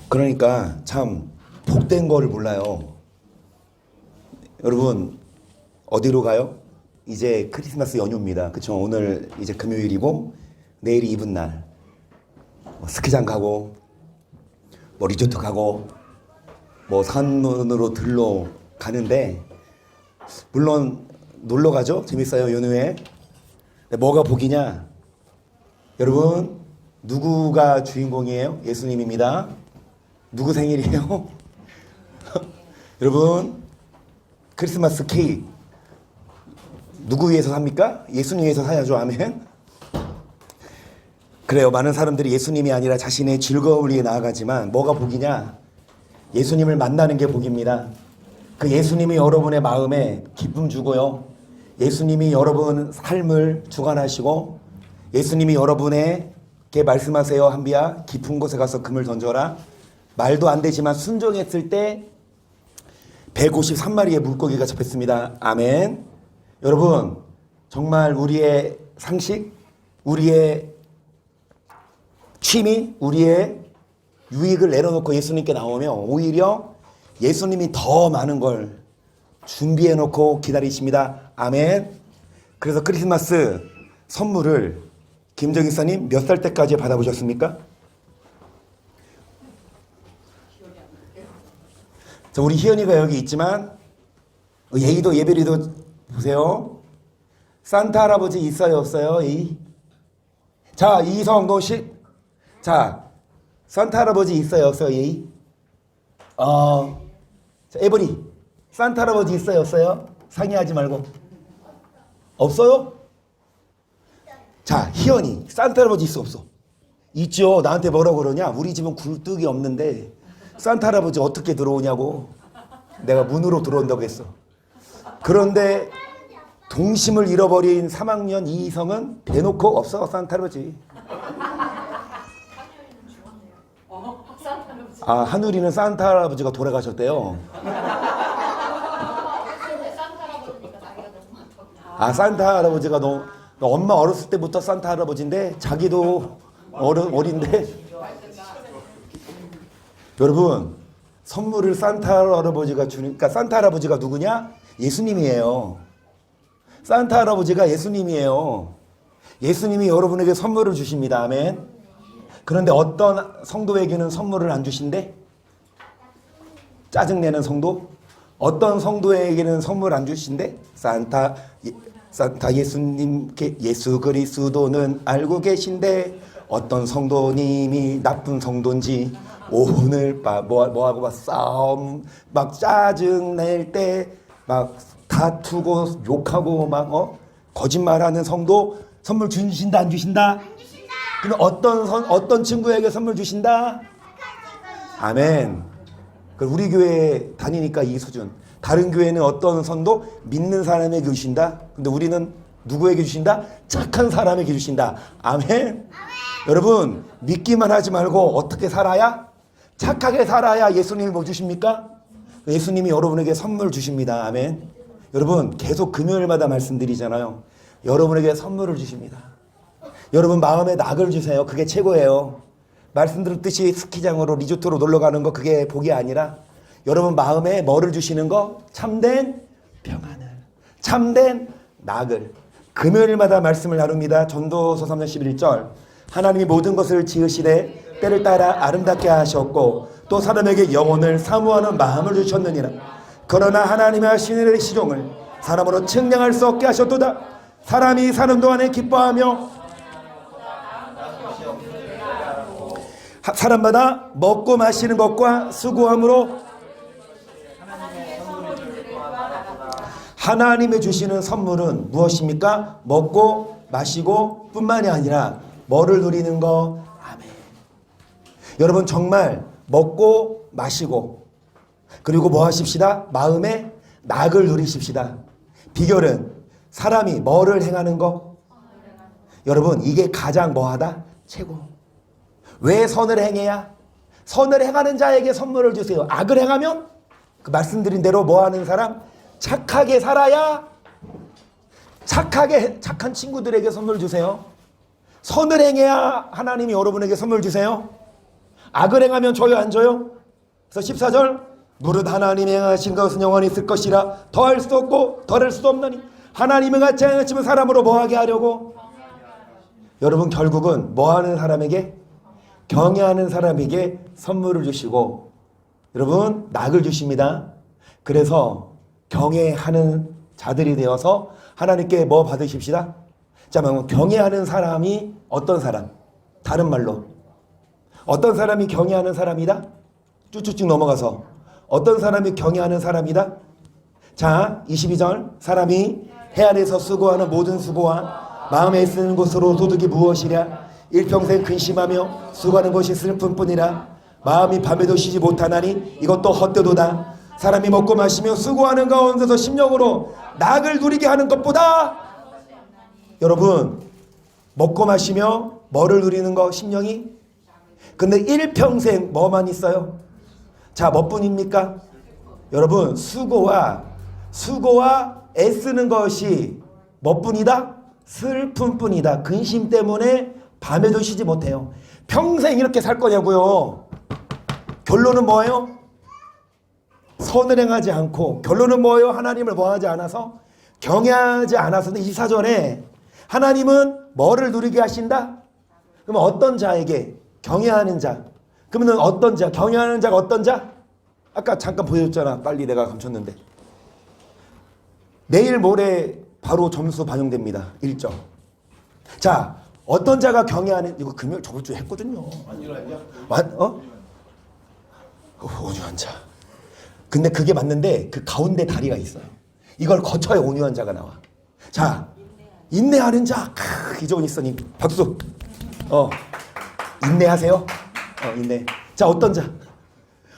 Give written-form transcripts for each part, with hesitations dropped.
그러니까 참 복된 거를 몰라요. 여러분 어디로 가요? 이제 크리스마스 연휴입니다. 그쵸? 오늘 이제 금요일이고 내일이 이분 날. 뭐 스키장 가고 뭐 리조트 가고 뭐 산으로 들러 가는데 물론 놀러 가죠. 재밌어요. 연휴에. 근데 뭐가 복이냐? 여러분 누구가 주인공이에요? 예수님입니다. 누구 생일이에요? 여러분 크리스마스 케이크 누구 위해서 삽니까? 예수님 위해서 사야죠. 아멘. 그래요. 많은 사람들이 예수님이 아니라 자신의 즐거움을 위해 나아가지만 뭐가 복이냐? 예수님을 만나는 게 복입니다. 그 예수님이 여러분의 마음에 기쁨 주고요. 예수님이 여러분 삶을 주관하시고 예수님이 여러분에게 말씀하세요. 한비야 깊은 곳에 가서 금을 던져라. 말도 안 되지만 순종했을 때 153마리의 물고기가 잡혔습니다. 아멘. 여러분 정말 우리의 상식, 우리의 취미, 우리의 유익을 내려놓고 예수님께 나오면 오히려 예수님이 더 많은 걸 준비해놓고 기다리십니다. 아멘. 그래서 크리스마스 선물을 김정희사님 몇 살 때까지 받아보셨습니까? 자, 우리 희연이가 여기 있지만 예의도 예별이도 보세요. 산타 할아버지 있어요 없어요? 자 이성도식. 자 산타 할아버지 있어요 없어요? 예의. 자 에버리 산타 할아버지 있어요 없어요? 상의하지 말고. 없어요? 자 희연이 산타 할아버지 있어 없어? 있죠. 나한테 뭐라 그러냐? 우리 집은 굴뚝이 없는데 산타 할아버지 어떻게 들어오냐고. 내가 문으로 들어온다고 했어. 그런데 동심을 잃어버린 3학년 이희성은 대놓고 없어 산타 할아버지. 아 한우리는 산타 할아버지가 돌아가셨대요. 아 산타 할아버지가 너 엄마 어렸을 때부터 산타 할아버지인데 자기도 어린데. 여러분 선물을 산타 할아버지가 주니까 산타 할아버지가 누구냐? 예수님이에요. 산타 할아버지가 예수님이에요. 예수님이 여러분에게 선물을 주십니다. 아멘. 그런데 어떤 성도에게는 선물을 안 주신대? 짜증내는 성도? 어떤 성도에게는 선물 안 주신대? 산타 예수님께 예수 그리스도는 알고 계신데 어떤 성도님이 나쁜 성도인지 오늘 뭐하고 막 싸움 막 짜증낼 때 막 다투고 욕하고 막 거짓말하는 성도 선물 주신다 안 주신다? 안 주신다. 그럼 어떤 친구에게 선물 주신다? 아멘. 우리 교회 다니니까 이 수준. 다른 교회는 어떤 선도 믿는 사람에게 주신다. 근데 우리는 누구에게 주신다? 착한 사람에게 주신다. 아멘. 아멘. 여러분 믿기만 하지 말고 어떻게 살아야? 착하게 살아야 예수님이 뭐 주십니까? 예수님이 여러분에게 선물 주십니다. 아멘. 여러분 계속 금요일마다 말씀드리잖아요. 여러분에게 선물을 주십니다. 여러분 마음에 낙을 주세요. 그게 최고예요. 말씀드렸듯이 스키장으로 리조트로 놀러 가는 거 그게 복이 아니라 여러분 마음에 뭐를 주시는 거? 참된 평안을, 참된 낙을. 금요일마다 말씀을 나눕니다. 전도서 3장 11절. 하나님이 모든 것을 지으시되 때를 따라 아름답게 하셨고 또 사람에게 영혼을 사모하는 마음을 주셨느니라. 그러나 하나님의 하시는 시종을 사람으로 측량할 수 없게 하셨도다. 사람이 사는 동안에 기뻐하며 사람마다 먹고 마시는 것과 수고함으로 하나님이 주시는 선물은 무엇입니까? 먹고 마시고 뿐만이 아니라 뭐를 누리는 거? 아멘. 여러분 정말 먹고 마시고 그리고 뭐 하십시다? 마음에 낙을 누리십시다. 비결은 사람이 뭐를 행하는 거? 여러분 이게 가장 뭐하다? 최고. 왜 선을 행해야? 선을 행하는 자에게 선물을 주세요. 악을 행하면 그 말씀드린 대로 뭐하는 사람? 착하게 살아야 착한 친구들에게 선물 주세요. 선을 행해야 하나님이 여러분에게 선물 주세요. 악을 행하면 줘요 안 줘요? 그래서 14절 무릇 하나님이 행하신 것은 영원히 있을 것이라 더할 수 없고 덜할 수도 없나니 하나님이 같이 행하시면 사람으로 뭐하게 하려고? 여러분 결국은 뭐하는 사람에게? 경외하는 사람에게 선물을 주시고 여러분 낙을 주십니다. 그래서 경외하는 자들이 되어서 하나님께 뭐 받으십시다. 자, 경외하는 사람이 어떤 사람? 다른 말로 어떤 사람이 경외하는 사람이다? 쭉쭉쭉 넘어가서 어떤 사람이 경외하는 사람이다? 자, 22절 사람이 해 아래서 수고하는 모든 수고와 마음에 쓰는 것으로 소득이 무엇이랴? 일평생 근심하며 수고하는 것이 슬픔뿐이라. 마음이 밤에도 쉬지 못하나니 이것도 헛되도다. 사람이 먹고 마시며 수고하는 가운데서 심령으로 낙을 누리게 하는 것보다 여러분 먹고 마시며 뭐를 누리는 거? 심령이? 근데 일평생 뭐만 있어요? 자, 뭐뿐입니까? 여러분 수고와 애쓰는 것이 뭐뿐이다? 슬픔뿐이다. 근심 때문에 밤에도 쉬지 못해요. 평생 이렇게 살 거냐고요. 결론은 뭐예요? 선을 행하지 않고 결론은 뭐예요? 하나님을 뭐하지 않아서? 경외하지 않아서. 근데 24절에 하나님은 뭐를 누리게 하신다? 그러면 어떤 자에게? 경외하는 자. 그러면 어떤 자? 경외하는 자가 어떤 자? 아까 잠깐 보여줬잖아. 빨리 내가 감췄는데. 내일 모레 바로 점수 반영됩니다. 1점. 자, 어떤 자가 경외하는, 이거 금요일 저번 주에 했거든요. 온유한 자. 근데 그게 맞는데 그 가운데 다리가 있어요. 이걸 거쳐야 온유한 자가 나와. 자, 인내하는 자. 기존 있으니 박수. 인내하세요. 인내. 자, 어떤 자?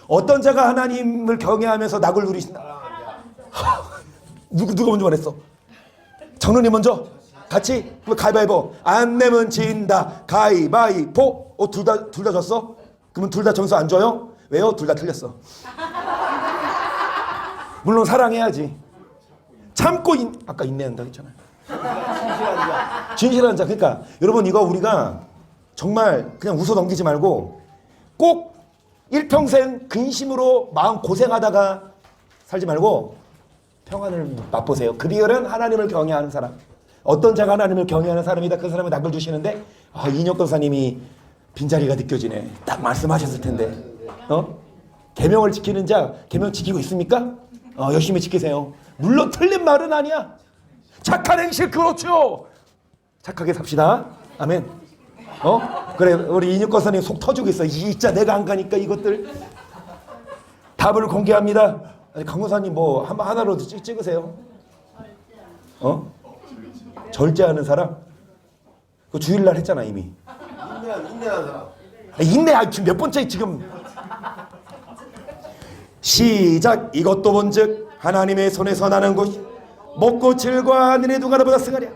어떤 자가 하나님을 경외하면서 낙을 누리신다. 누가 먼저 말했어? 장로님 먼저. 같이 가위바위보. 안 내면 진다. 가위바위보. 둘 다 졌어? 그러면 둘 다 점수 안 줘요? 왜요? 둘 다 틀렸어. 물론 사랑해야지. 참고 아까 인내한다 했잖아요. 진실한 자. 그러니까 여러분 이거 우리가 정말 그냥 웃어 넘기지 말고 꼭 일평생 근심으로 마음 고생하다가 살지 말고 평안을 맛보세요. 그 비결은 하나님을 경외하는 사람. 어떤 자가 하나님을 경외하는 사람이다. 그 사람은 낙을 주시는데 이인혁 권사님이 빈자리가 느껴지네. 딱 말씀하셨을 텐데. 계명을 지키는 자 계명 지키고 있습니까? 열심히 지키세요. 물론 틀린 말은 아니야. 착한 행실 그렇죠. 착하게 삽시다. 아멘. 그래 우리 이인혁 권사님 속 터지고 있어. 진짜 내가 안 가니까 이것들. 답을 공개합니다. 강권사님 뭐 하나로 찍으세요. 절제하는 사람? 그 주일날 했잖아 이미. 인내하는 사람. 인내 지금 몇 번째 지금. 시작. 이것도 본즉 하나님의 손에서 나는 것이 먹고 질과 하늘의 두가라보다 승하랴.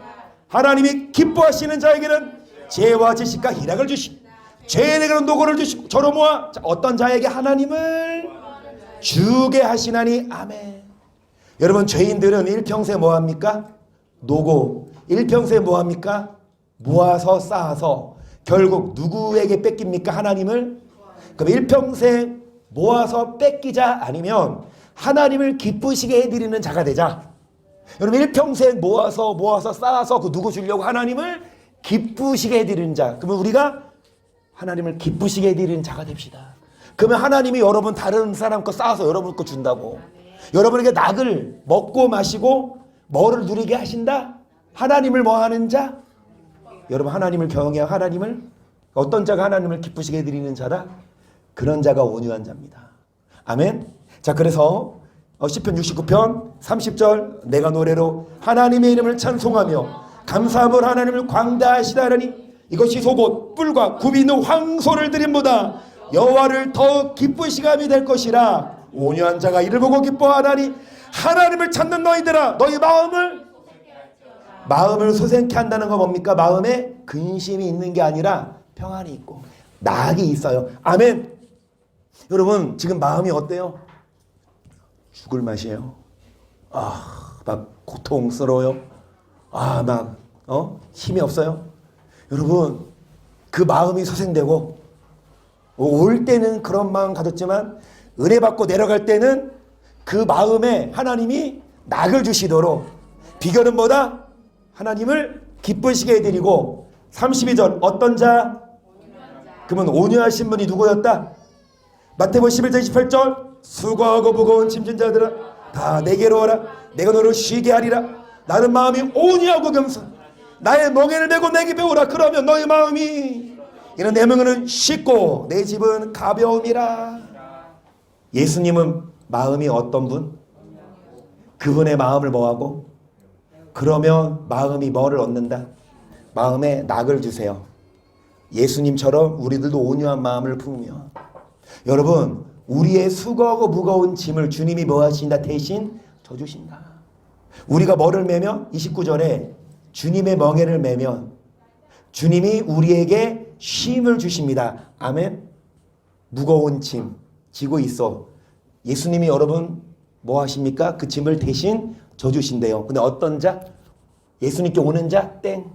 하나님이 기뻐하시는 자에게는 지혜와 지식과 희락을 주시고 죄인에게는 노고를 주시고 저로 모아 어떤 자에게 하나님을 주게 하시나니. 아멘. 여러분 죄인들은 일평생 뭐합니까? 노고. 일평생 뭐합니까? 모아서 쌓아서 결국 누구에게 뺏깁니까? 하나님을. 그럼 일평생 모아서 뺏기자 아니면 하나님을 기쁘시게 해드리는 자가 되자. 여러분 일평생 모아서 쌓아서 그 누구 주려고? 하나님을 기쁘시게 해드리는 자. 그러면 우리가 하나님을 기쁘시게 해드리는 자가 됩시다. 그러면 하나님이 여러분 다른 사람 거 쌓아서 여러분 거 준다고. 여러분에게 낙을 먹고 마시고 뭐를 누리게 하신다? 하나님을 뭐 하는 자? 여러분 하나님을 경외하고 하나님을 어떤 자가 하나님을 기쁘시게 해드리는 자다? 그런 자가 온유한 자입니다. 아멘. 자, 그래서 시편 69편 30절 내가 노래로 하나님의 이름을 찬송하며 감사함으로 하나님을 광대하시다 하니 이것이 속옷 뿔과 굽이 있는 황소를 드림보다 여호와를 더 기쁘시게 함이 될 것이라. 온유한 자가 이를 보고 기뻐하나니 하나님을 찾는 너희들아 너희 마음을 소생케 한다는 건 뭡니까? 마음에 근심이 있는 게 아니라 평안이 있고 낙이 있어요. 아멘. 여러분 지금 마음이 어때요? 죽을 맛이에요. 막 고통스러워요. 막 힘이 없어요. 여러분 그 마음이 소생되고 올 때는 그런 마음 가졌지만 은혜 받고 내려갈 때는 그 마음에 하나님이 낙을 주시도록 비결은 뭐다? 하나님을 기쁘시게 해드리고 32절 어떤 자? 그러면 온유하신 분이 누구였다? 마태복음 11장 28절 수고하고 무거운 짐진 자들아 다 내게로 와라 내가 너를 쉬게 하리라 나는 마음이 온유하고 겸손 나의 멍에를 메고 내게 배우라 그러면 너의 마음이 이는 내 멍에는 쉽고 내 집은 가벼움이라. 예수님은 마음이 어떤 분? 그분의 마음을 뭐하고? 그러면 마음이 뭐를 얻는다? 마음에 낙을 주세요. 예수님처럼 우리들도 온유한 마음을 품으며 여러분 우리의 수고하고 무거운 짐을 주님이 뭐 하신다? 대신 져주신다. 우리가 뭐를 매면 29절에 주님의 멍에를 매면 주님이 우리에게 쉼을 주십니다. 아멘. 무거운 짐 지고 있어. 예수님이 여러분 뭐 하십니까? 그 짐을 대신 져주신대요. 근데 어떤 자? 예수님께 오는 자? 땡.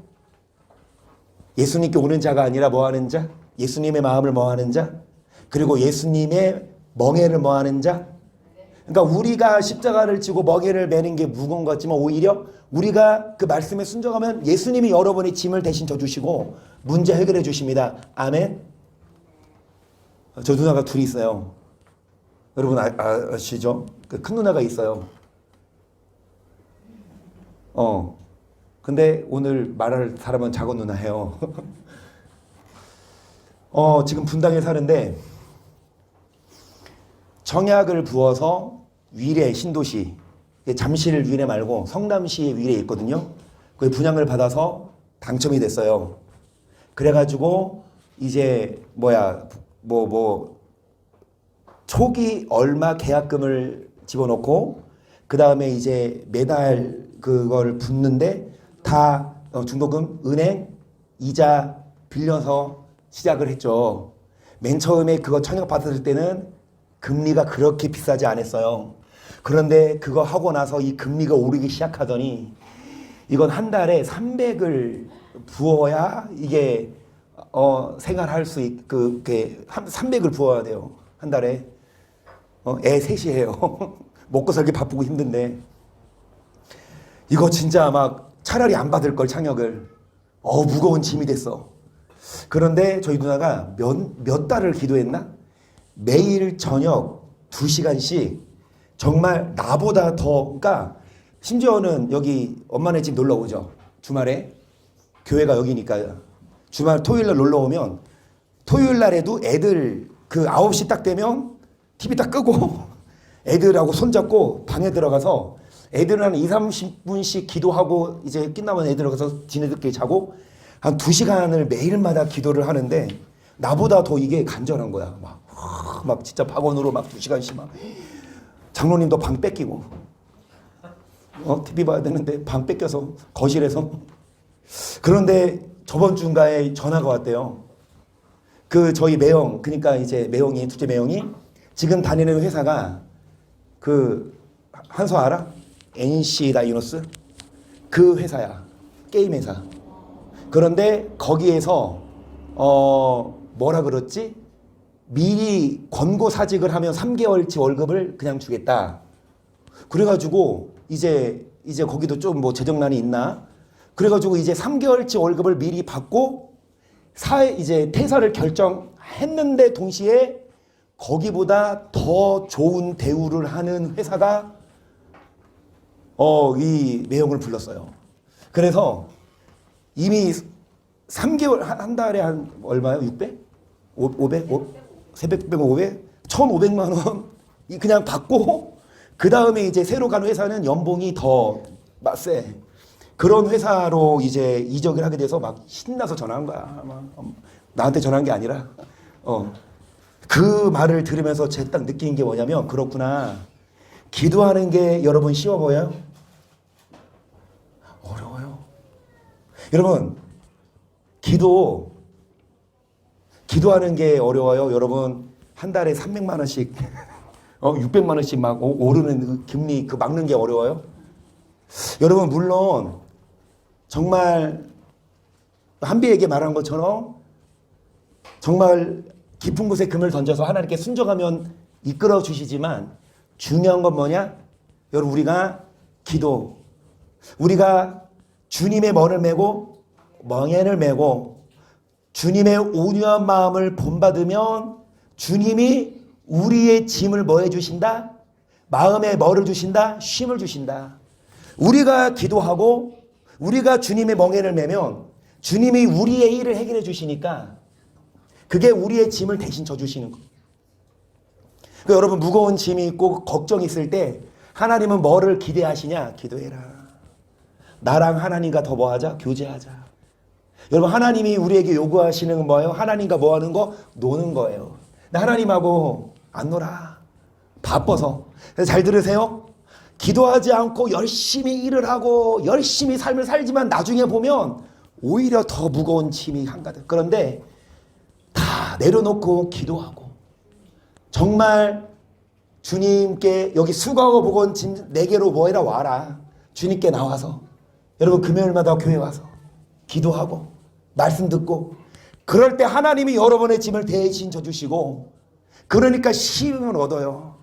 예수님께 오는 자가 아니라 뭐 하는 자? 예수님의 마음을 뭐 하는 자? 그리고 예수님의 멍에를 뭐 하는 자? 그러니까 우리가 십자가를 지고 멍에를 매는 게 무거운 것 같지만 오히려 우리가 그 말씀에 순종하면 예수님이 여러분의 짐을 대신 져주시고 문제 해결해 주십니다. 아멘. 저 누나가 둘이 있어요. 여러분 아시죠? 그 큰 누나가 있어요. 근데 오늘 말할 사람은 작은 누나예요. 지금 분당에 사는데 청약을 부어서 위례 신도시 잠실 위례 말고 성남시 위례에 있거든요. 거기 분양을 받아서 당첨이 됐어요. 그래가지고 이제 초기 얼마 계약금을 집어넣고 그 다음에 이제 매달 그걸 붓는데 다 중도금, 은행, 이자 빌려서 시작을 했죠. 맨 처음에 그거 청약 받았을 때는 금리가 그렇게 비싸지 않았어요. 그런데 그거 하고 나서 이 금리가 오르기 시작하더니 이건 한 달에 300을 부어야 이게 생활할 수 그게 300을 부어야 돼요. 한 달에. 애 셋이에요. 먹고 살기 바쁘고 힘든데 이거 진짜 막 차라리 안 받을 걸 창역을. 무거운 짐이 됐어. 그런데 저희 누나가 몇 달을 기도했나? 매일 저녁 2시간씩 정말 나보다 더, 그러니까 심지어는 여기 엄마네 집 놀러 오죠. 주말에. 교회가 여기니까. 주말 토요일 날 놀러 오면 토요일 날에도 애들 그 9시 딱 되면 TV 딱 끄고 애들하고 손잡고 방에 들어가서 애들은 한 2, 30분씩 기도하고 이제 끝나면 애들 들어가서 지네들끼리 자고 한 2시간을 매일마다 기도를 하는데 나보다 더 이게 간절한 거야. 막 진짜 박원으로 막 2시간씩 막 장로님도 방 뺏기고 TV 봐야 되는데 방 뺏겨서 거실에서. 그런데 저번 주인가에 전화가 왔대요. 그 저희 매형, 그러니까 이제 매형이, 둘째 매형이 지금 다니는 회사가 그 한서 알아? NC 다이노스? 그 회사야. 게임 회사. 그런데 거기에서 뭐라 그랬지? 미리 권고 사직을 하면 3개월치 월급을 그냥 주겠다. 그래가지고 이제 거기도 좀 뭐 재정난이 있나? 그래가지고 이제 3개월치 월급을 미리 받고 이제 퇴사를 결정했는데 동시에 거기보다 더 좋은 대우를 하는 회사가 이 매형을 불렀어요. 그래서 이미 3개월 한 달에 한 얼마요? 600? 500? 300, 500? 1,500만 원 그냥 받고 그 다음에 이제 새로 간 회사는 연봉이 더 세. 그런 회사로 이제 이적을 하게 돼서 막 신나서 전화한 거야. 나한테 전화한 게 아니라. 그 말을 들으면서 제가 딱 느낀 게 뭐냐면 그렇구나. 기도하는 게 여러분 쉬워 보여요? 어려워요. 여러분 기도하는 게 어려워요. 여러분 한 달에 300만 원씩 600만 원씩 막 오르는 그 금리 그 막는 게 어려워요. 여러분 물론 정말 한비에게 말한 것처럼 정말 깊은 곳에 금을 던져서 하나님께 순종하면 이끌어 주시지만 중요한 건 뭐냐? 여러분 우리가 기도, 우리가 주님의 멍을 메고 멍에를 메고 주님의 온유한 마음을 본받으면 주님이 우리의 짐을 뭐 해주신다? 마음에 뭐를 주신다? 쉼을 주신다. 우리가 기도하고 우리가 주님의 멍에를 메면 주님이 우리의 일을 해결해 주시니까 그게 우리의 짐을 대신 져주시는 거예요. 그러니까 여러분 무거운 짐이 있고 걱정이 있을 때 하나님은 뭐를 기대하시냐? 기도해라. 나랑 하나님과 더 뭐하자? 교제하자. 여러분 하나님이 우리에게 요구하시는 건 뭐예요? 하나님과 뭐 하는 거? 노는 거예요. 근데 하나님하고 안 놀아. 바빠서. 그래서 잘 들으세요. 기도하지 않고 열심히 일을 하고 열심히 삶을 살지만 나중에 보면 오히려 더 무거운 짐이 한가득. 그런데 다 내려놓고 기도하고 정말 주님께 여기 수고하고 무거운 짐 4개로 뭐해라 와라. 주님께 나와서 여러분 금요일마다 교회 와서 기도하고 말씀 듣고 그럴 때 하나님이 여러분의 짐을 대신 져주시고 그러니까 쉼을 얻어요.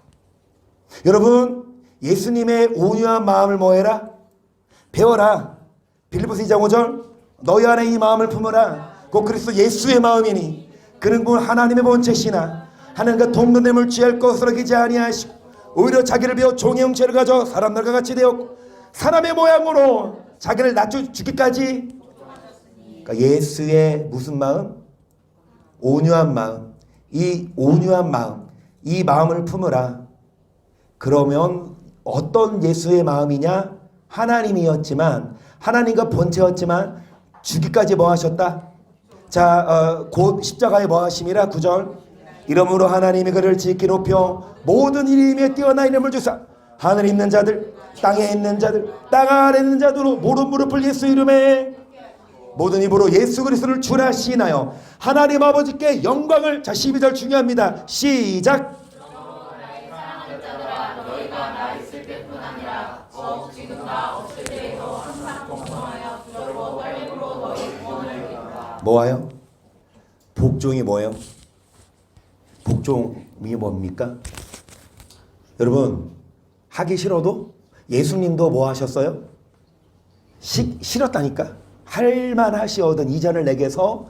여러분 예수님의 온유한 마음을 뭐해라? 배워라. 빌립보서 2장 5절 너희 안에 이 마음을 품으라. 곧 그리스도 예수의 마음이니 그는 곧 하나님의 본체시나 하나님과 동등됨을 취할 것으로 여기지 아니하시고 오히려 자기를 비워 종의 형체를 가져 사람들과 같이 되었고 사람의 모양으로 자기를 낮춰주기까지. 그러니까 예수의 무슨 마음? 온유한 마음. 이 온유한 마음, 이 마음을 품으라. 그러면 어떤 예수의 마음이냐? 하나님이었지만 하나님과 본체였지만 주기까지 뭐 하셨다? 자, 곧 십자가에 뭐 하심이라 9절 이러므로 하나님이 그를 지키 높여 모든 이름에 뛰어난 이름을 주사 하늘에 있는 자들 땅에 있는 자들 땅 아래 있는 자들로 모든 무릎을 예수 이름에 모든 입으로 예수 그리스도를 주라 시인하여 하나님 아버지께 영광을. 자 12절 중요합니다. 시작. 뭐예요? 복종이 뭐예요? 복종이 뭡니까? 여러분 하기 싫어도 예수님도 뭐 하셨어요? 싫었다니까. 할만하시거든 이전을 내게서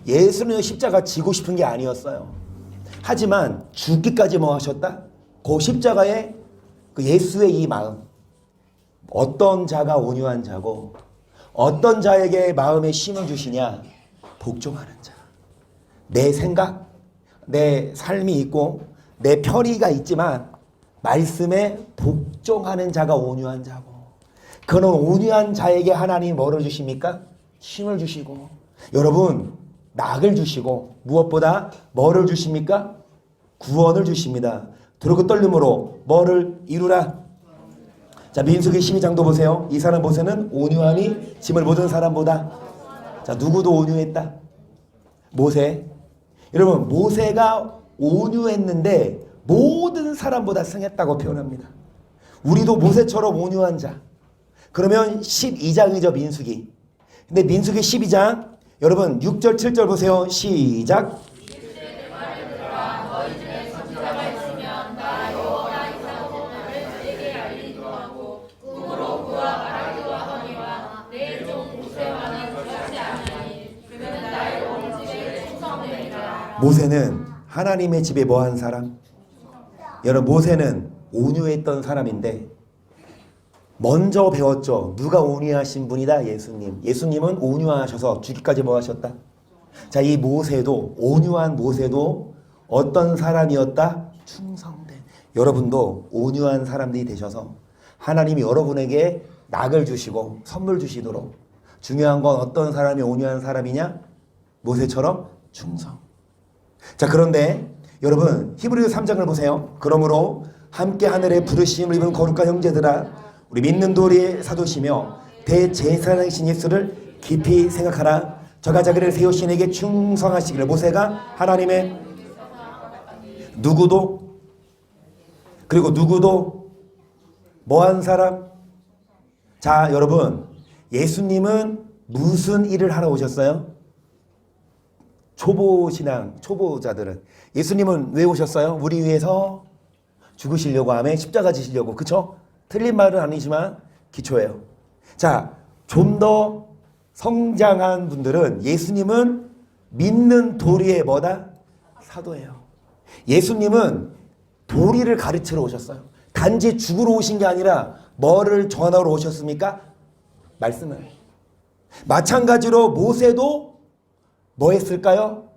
예수님의 십자가 지고 싶은 게 아니었어요. 하지만 죽기까지 뭐 하셨다? 그 십자가에 그 예수의 이 마음. 어떤 자가 온유한 자고 어떤 자에게 마음의 쉼을 주시냐? 복종하는 자. 내 생각, 내 삶이 있고 내 편의가 있지만 말씀에 복종하는 자가 온유한 자고 그는 온유한 자에게 하나님이 뭐를 주십니까? 쉼을 주시고 여러분 낙을 주시고 무엇보다 뭐를 주십니까? 구원을 주십니다. 두렵고 떨림으로 뭐를 이루라? 자 민수기 12장도 보세요. 이 사람 모세는 온유함이 짐을 모든 사람보다. 자 누구도 온유했다. 모세. 여러분 모세가 온유했는데 모든 사람보다 승했다고 표현합니다. 우리도 모세처럼 온유한 자. 그러면 12장이죠 민수기. 근데 민수기 12장 여러분 6절 7절 보세요. 시작. 모세는 하나님의 집에 뭐한 사람? 여러분 모세는 온유했던 사람인데 먼저 배웠죠. 누가 온유하신 분이다? 예수님. 예수님은 온유하셔서 죽기까지 뭐 하셨다? 자, 이 모세도 온유한 모세도 어떤 사람이었다? 충성된. 여러분도 온유한 사람들이 되셔서 하나님이 여러분에게 낙을 주시고 선물 주시도록. 중요한 건 어떤 사람이 온유한 사람이냐? 모세처럼 충성. 자 그런데 여러분 히브리서 3장을 보세요. 그러므로 함께 하늘의 부르심을 입은 거룩한 형제들아 우리 믿는 도리의 사도시며 대제사장이신 예수를 깊이 생각하라. 저가 자기를 세우신 에게 충성하시기를. 모세가 하나님의 누구도 그리고 누구도 뭐한 사람? 자 여러분 예수님은 무슨 일을 하러 오셨어요? 초보신앙, 초보자들은 예수님은 왜 오셨어요? 우리 위해서 죽으시려고 하면 십자가 지시려고. 그쵸? 틀린 말은 아니지만 기초예요. 자, 좀 더 성장한 분들은 예수님은 믿는 도리의 뭐다? 사도예요. 예수님은 도리를 가르치러 오셨어요. 단지 죽으러 오신 게 아니라 뭐를 전하러 오셨습니까? 말씀을. 마찬가지로 모세도 뭐 했을까요?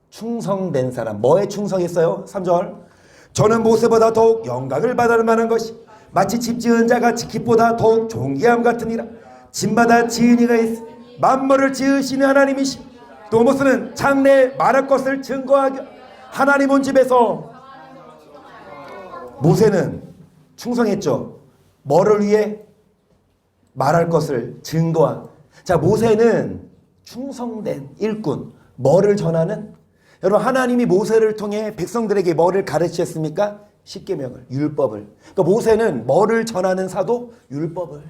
충성된 사람. 뭐에 충성했어요? 3절. 저는 모세보다 더욱 영광을 받을 만한 것이 마치 집 지은 자가 집보다 더욱 존귀함 같으니라. 집마다 지은 이가 있으니 만물을 지으시는 하나님이시. 또 모세는 장래에 말할 것을 증거하기. 하나님 온 집에서 모세는 충성했죠. 뭐를 위해? 말할 것을 증거한. 자, 모세는 충성된 일꾼. 뭐를 전하는? 여러분, 하나님이 모세를 통해 백성들에게 뭐를 가르치셨습니까? 십계명을, 율법을. 그러니까 모세는 뭐를 전하는 사도? 율법을.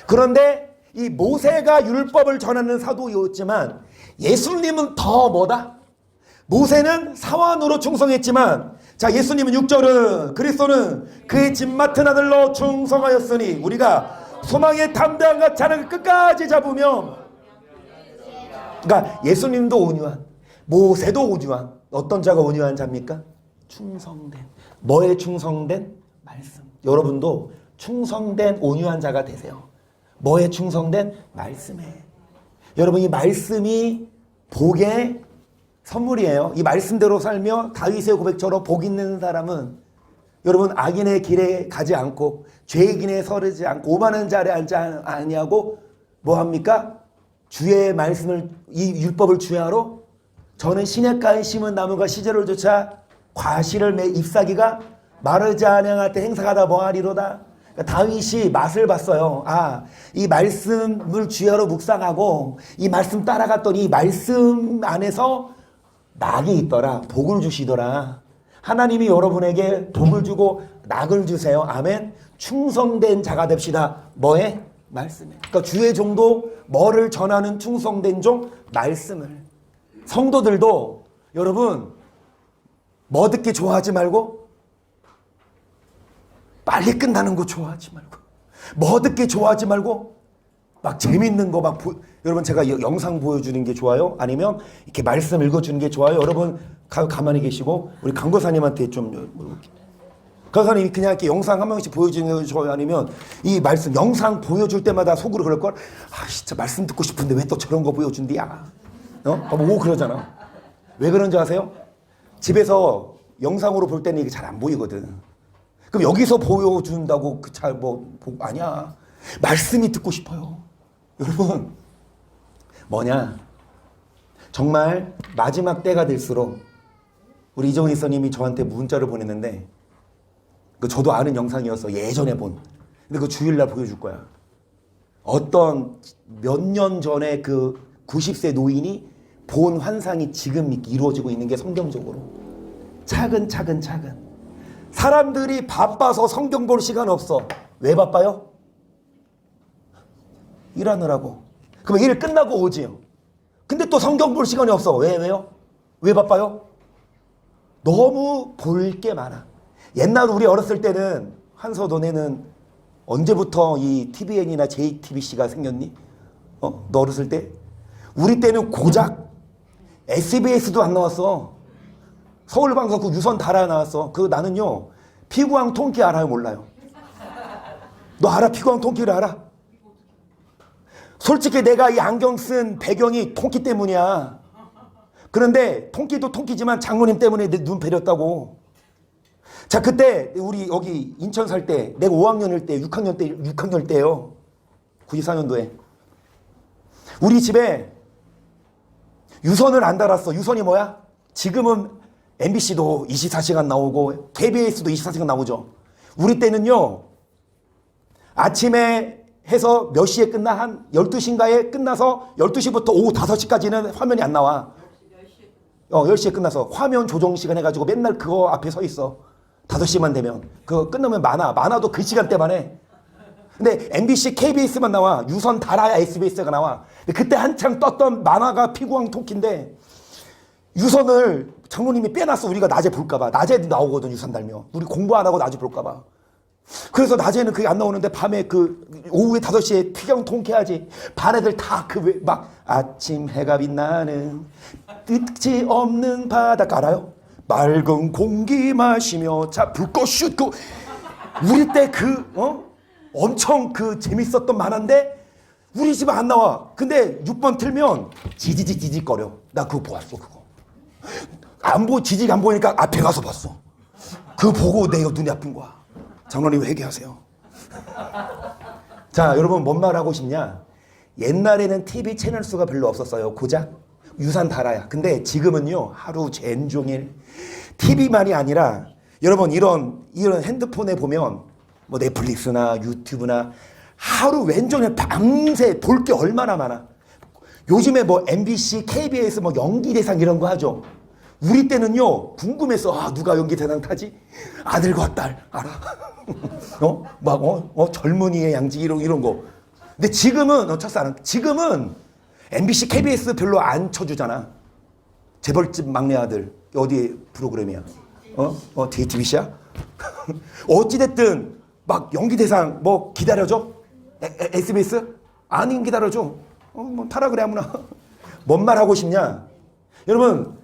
그런데 이 모세가 율법을 전하는 사도였지만 예수님은 더 뭐다? 모세는 사환으로 충성했지만, 자, 예수님은 6절은 그리스도는 그의 집 맡은 아들로 충성하였으니 우리가 소망의 담대함과 자랑을 끝까지 잡으며. 그러니까 예수님도 온유한, 모세도 온유한. 어떤 자가 온유한 자입니까? 충성된. 뭐에 충성된? 말씀. 여러분도 충성된 온유한 자가 되세요. 뭐에 충성된? 말씀에. 여러분, 이 말씀이 복의 선물이에요. 이 말씀대로 살며 다윗의 고백처럼 복 있는 사람은, 여러분, 악인의 길에 가지 않고 죄의 길에 서르지 않고 오만한 자리에 앉지 아니하고 뭐합니까? 주의 말씀을, 이 율법을 주야로 저는 시냇가에 심은 나무가 시절을 조차 과실을 매 잎사귀가 마르지 아니할 때 행사하다 뭐하리로다. 그러니까 다윗이 맛을 봤어요. 아, 이 말씀을 주야로 묵상하고 이 말씀 따라갔더니 이 말씀 안에서 낙이 있더라. 복을 주시더라. 하나님이 여러분에게 복을 주고 낙을 주세요. 아멘. 충성된 자가 됩시다. 뭐에? 말씀에. 그러니까 주의 종도 뭐를 전하는 충성된 종? 말씀을. 성도들도 여러분 뭐 듣기 좋아하지 말고 빨리 끝나는 거 좋아하지 말고 뭐 듣기 좋아하지 말고 막 재밌는 거 막 여러분, 제가 영상 보여주는 게 좋아요? 아니면 이렇게 말씀 읽어주는 게 좋아요? 여러분 가만히 계시고 우리 강도사님한테 좀, 강도사님이 그냥 이렇게 영상 한 명씩 보여주는 게 좋아요? 아니면 이 말씀 영상 보여줄 때마다 속으로 그럴 걸, 아 진짜 말씀 듣고 싶은데 왜 또 저런 거 보여준디야? 오 그러잖아. 왜 그런지 아세요? 집에서 영상으로 볼 때는 이게 잘 안 보이거든. 그럼 여기서 보여준다고 아니야. 말씀이 듣고 싶어요. 여러분, 뭐냐? 정말 마지막 때가 될수록 우리 이정희 선생님이 저한테 문자를 보냈는데, 저도 아는 영상이었어. 예전에 본. 근데 그 주일날 보여줄 거야. 어떤 몇 년 전에 그 90세 노인이 본 환상이 지금 이루어지고 있는 게 성경적으로. 차근차근. 사람들이 바빠서 성경 볼 시간 없어. 왜 바빠요? 일하느라고. 그럼 일 끝나고 오지요. 근데 또 성경 볼 시간이 없어. 왜요? 왜 바빠요? 너무 볼 게 많아. 옛날 우리 어렸을 때는, 한서 너네는 언제부터 이 TVN이나 JTBC가 생겼니? 너 어렸을 때? 우리 때는 고작 SBS도 안 나왔어. 서울방송국 유선 달아 나왔어. 나는요, 피구왕 통키 알아요, 몰라요? 너 알아? 피구왕 통키를 알아? 솔직히 내가 이 안경 쓴 배경이 통키 때문이야. 그런데 통키도 통키지만 장모님 때문에 내 눈 베렸다고. 자, 그때 우리 여기 인천 살 때, 내가 5학년일 때, 6학년 때요. 94년도에. 우리 집에 유선을 안 달았어. 유선이 뭐야? 지금은 MBC도 24시간 나오고 KBS도 24시간 나오죠. 우리 때는요, 아침에 해서 몇 시에 끝나? 한 12시인가에 끝나서 12시부터 오후 5시까지는 화면이 안 나와. 10시에 끝나서 화면 조정 시간 해가지고 맨날 그거 앞에 서 있어. 5시만 되면. 그거 끝나면 만화도 그 시간대만 해. 근데 MBC, KBS만 나와. 유선 달아야 SBS가 나와. 근데 그때 한창 떴던 만화가 피구왕 통키인데, 유선을 장로님이 빼놨어. 우리가 낮에 볼까봐. 낮에도 나오거든, 유선 달면. 우리 공부 안 하고 낮에 볼까봐. 그래서 낮에는 그게 안 나오는데 밤에 오후에 5시에 피경 통쾌하지. 반 애들 다 막 아침 해가 빛나는 끝이 없는 바닷가 알아요? 맑은 공기 마시며 자 불꽃 슛고 우리 때 엄청 재밌었던 만화인데 우리 집에 안 나와. 근데 6번 틀면 지지직거려. 나 그거 보았어. 그거 지직 안 보이니까 앞에 가서 봤어. 그거 보고 내가 눈이 아픈 거야. 장로님 회개하세요. 자, 여러분 뭔 말하고 싶냐? 옛날에는 TV 채널 수가 별로 없었어요. 고작 유산 달아야. 근데 지금은요, 하루 종일 TV만이 아니라 여러분 이런 핸드폰에 보면 뭐 넷플릭스나 유튜브나 하루 왼종일 밤새 볼 게 얼마나 많아. 요즘에 뭐 MBC, KBS 뭐 연기대상 이런 거 하죠. 우리 때는요, 궁금했어. 누가 연기대상 타지? 아들과 딸, 알아? 젊은이의 양지 이런 거. 근데 지금은, 첫사랑, 지금은 MBC, KBS 별로 안 쳐주잖아. 재벌집 막내 아들. 어디 프로그램이야? JTBC야? 어찌됐든, 막 연기대상 뭐 기다려줘? SBS? 안 기다려줘. 뭐 타라 그래 아무나. 뭔 말 하고 싶냐? 여러분,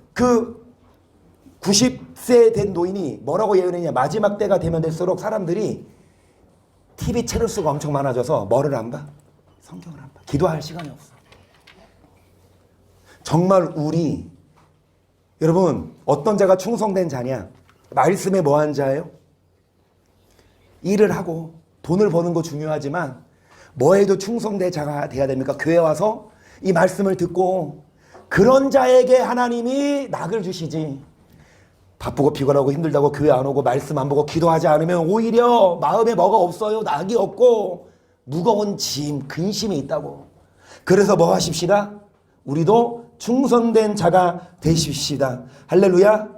90세 된 노인이 뭐라고 예언했냐? 마지막 때가 되면 될수록 사람들이 TV 채널 수가 엄청 많아져서 뭐를 안 봐? 성경을 안 봐. 기도할 시간이 없어. 정말 여러분 어떤 자가 충성된 자냐? 말씀에 뭐한 자예요? 일을 하고 돈을 버는 거 중요하지만 뭐에도 충성된 자가 돼야 됩니까? 교회 와서 이 말씀을 듣고 그런 자에게 하나님이 낙을 주시지. 바쁘고 피곤하고 힘들다고 교회 안 오고 말씀 안 보고 기도하지 않으면 오히려 마음에 뭐가 없어요. 낙이 없고 무거운 짐, 근심이 있다고. 그래서 뭐 하십시다? 우리도 충성된 자가 되십시다. 할렐루야.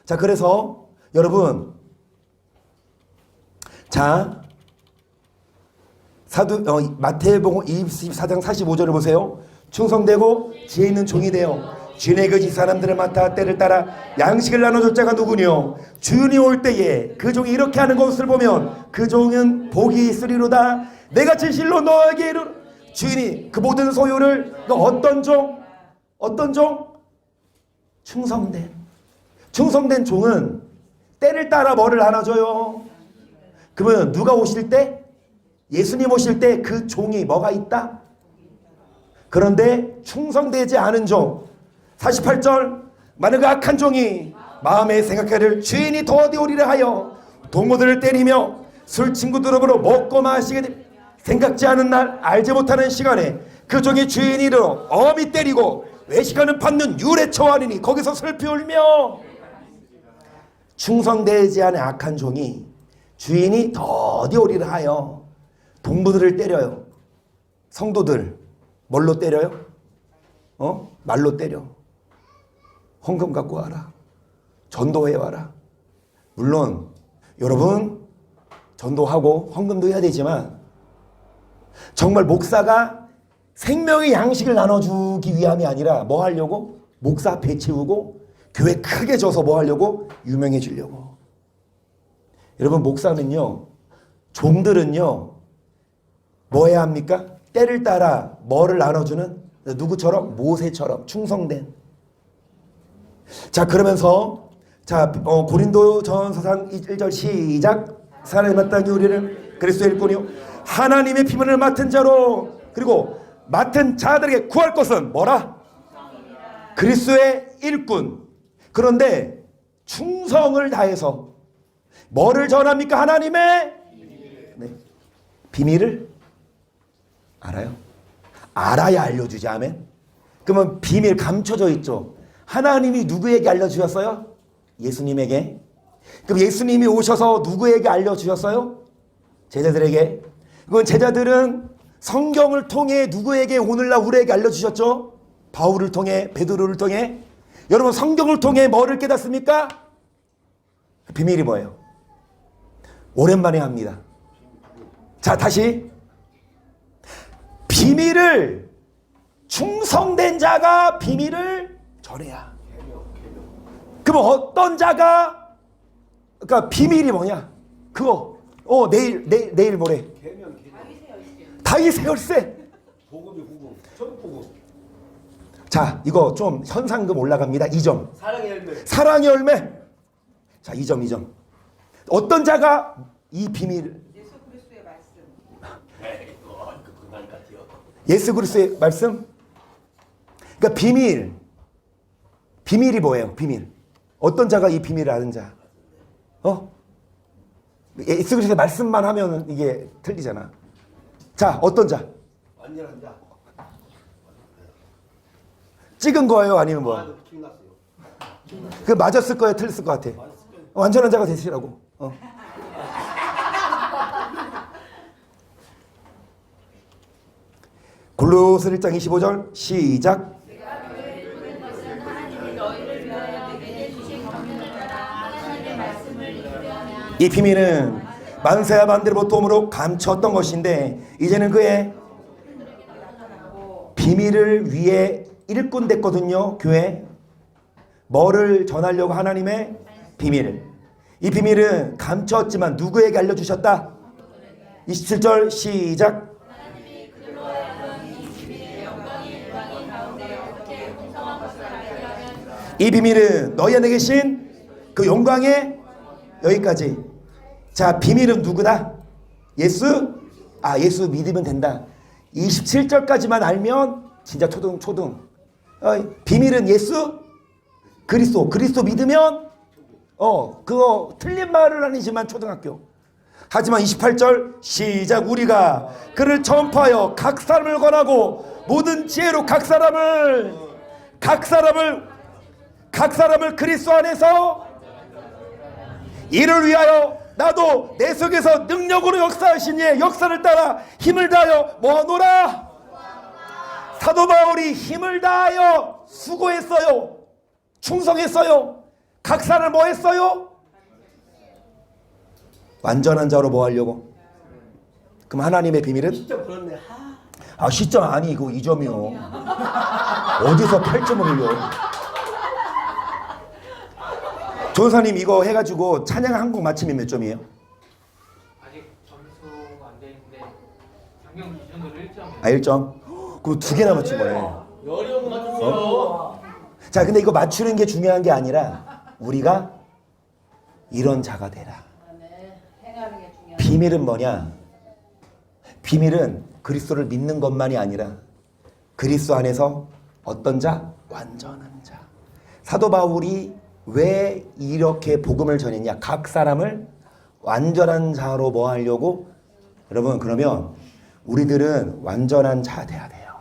자, 그래서 여러분, 자, 마태복음 24장 45절을 보세요. 충성되고 지혜 있는 종이 되어 주인의 그 사람들을 맡아 때를 따라 양식을 나눠줄 자가 누구뇨? 주인이 올 때에 그 종이 이렇게 하는 것을 보면 그 종은 복이 있으리로다. 내가 진실로 너에게 이르 주인이 그 모든 소유를 너 어떤 종? 충성된 종은 때를 따라 뭐를 나눠줘요? 그러면 누가 오실 때? 예수님 오실 때 그 종이 뭐가 있다? 그런데 충성되지 않은 종 48절 만약 악한 종이 마음에 생각하기를 주인이 더 어디 오리라 하여 동무들을 때리며 술 친구들으로 먹고 마시게 되 생각지 않은 날 알지 못하는 시간에 그 종이 주인이로 엄히 때리고 외식하는 받는 유래 처하리니 거기서 슬피 울며. 충성되지 않은 악한 종이 주인이 더 어디 오리라 하여 동무들을 때려요. 성도들 뭘로 때려요? 말로 때려. 헌금 갖고 와라. 전도해 와라. 물론 여러분 전도하고 헌금도 해야 되지만 정말 목사가 생명의 양식을 나눠주기 위함이 아니라 뭐 하려고? 목사 배 채우고 교회 크게 져서 뭐 하려고? 유명해지려고. 여러분 목사는요, 종들은요 뭐 해야 합니까? 때를 따라 뭐를 나눠주는 누구처럼? 모세처럼 충성된. 자, 그러면서 고린도전서상 1절 시작. 사람의 마땅히 우리를 그리스도의 일꾼이요 하나님의 피문을 맡은 자로 그리고 맡은 자들에게 구할 것은 뭐라? 그리스도의 일꾼. 그런데 충성을 다해서 뭐를 전합니까? 하나님의 비밀을 알아요? 알아야 알려주지. 아멘. 그러면 비밀 감춰져 있죠. 하나님이 누구에게 알려주셨어요? 예수님에게. 그럼 예수님이 오셔서 누구에게 알려주셨어요? 제자들에게. 그건 제자들은 성경을 통해 누구에게 오늘날 우리에게 알려주셨죠? 바울을 통해, 베드로를 통해. 여러분 성경을 통해 뭐를 깨닫습니까? 비밀이 뭐예요? 오랜만에 합니다. 자, 다시. 비밀을 충성된 자가 비밀을 전해야. 그럼 어떤 자가 그러니까 비밀이 뭐냐? 그거 내일 모레 개명 다윗의 열쇠. 복음이 복음 첫 복음 자, 이거 좀 현상금 올라갑니다. 2점. 사랑의 열매 사랑의 열매. 자, 2점. 어떤 자가 이 비밀 예수 그리스도의 말씀. 그날 같아요. 예수 그리스도의 말씀? 그러니까 비밀이 뭐예요? 비밀. 어떤 자가 이 비밀을 아는 자? 예수 그리스도의 말씀만 하면 이게 틀리잖아. 자, 어떤 자? 완전한 자. 찍은 거예요? 아니면 뭐? 킹났어요. 그 맞았을 거예요? 틀렸을 것 같아? 완전한 자가 되시라고. 골로새 1장 25절 시작. 이 비밀은 만세와 만대를 보통으로 감췄던 것인데 이제는 그의 비밀을 위해 일꾼 됐거든요. 교회. 뭐를 전하려고? 하나님의 비밀을. 이 비밀은 감췄지만 누구에게 알려주셨다? 27절 시작. 이 비밀은 너희 안에 계신 그 영광의 여기까지. 자, 비밀은 누구다? 예수? 예수 믿으면 된다. 27절까지만 알면 진짜 초등. 비밀은 예수? 그리스도 믿으면 그거 틀린 말은 아니지만 초등학교. 하지만 28절 시작. 우리가 그를 전파하여 각 사람을 권하고 모든 지혜로 각 사람을 그리스도 안에서 이를 위하여 나도 내 속에서 능력으로 역사하신 이의 역사를 따라 힘을 다하여 뭐하노라. 사도 바울이 힘을 다하여 수고했어요. 충성했어요. 각 사람을 뭐 했어요? 완전한 자로 뭐 하려고? 그럼 하나님의 비밀은? 진짜 그렇네. 시점 아니 이거 2점이요. 어디서 8점을 올려? 조사님 이거 해가지고 찬양 한 곡 맞히면 몇 점이에요? 아직 점수가 안 돼 있는데 작년 기준으로 1점. 1점? 그거 2개나 맞힌 거네. 어려운 거 맞췄어요. 자, 근데 이거 맞추는 게 중요한 게 아니라 우리가 이런 자가 되라. 행하는 게 중요해. 비밀은 뭐냐? 비밀은 그리스도를 믿는 것만이 아니라 그리스도 안에서 어떤 자? 완전한 자. 사도 바울이 왜 이렇게 복음을 전했냐? 각 사람을 완전한 자로 뭐 하려고? 여러분, 그러면 우리들은 완전한 자 돼야 돼요.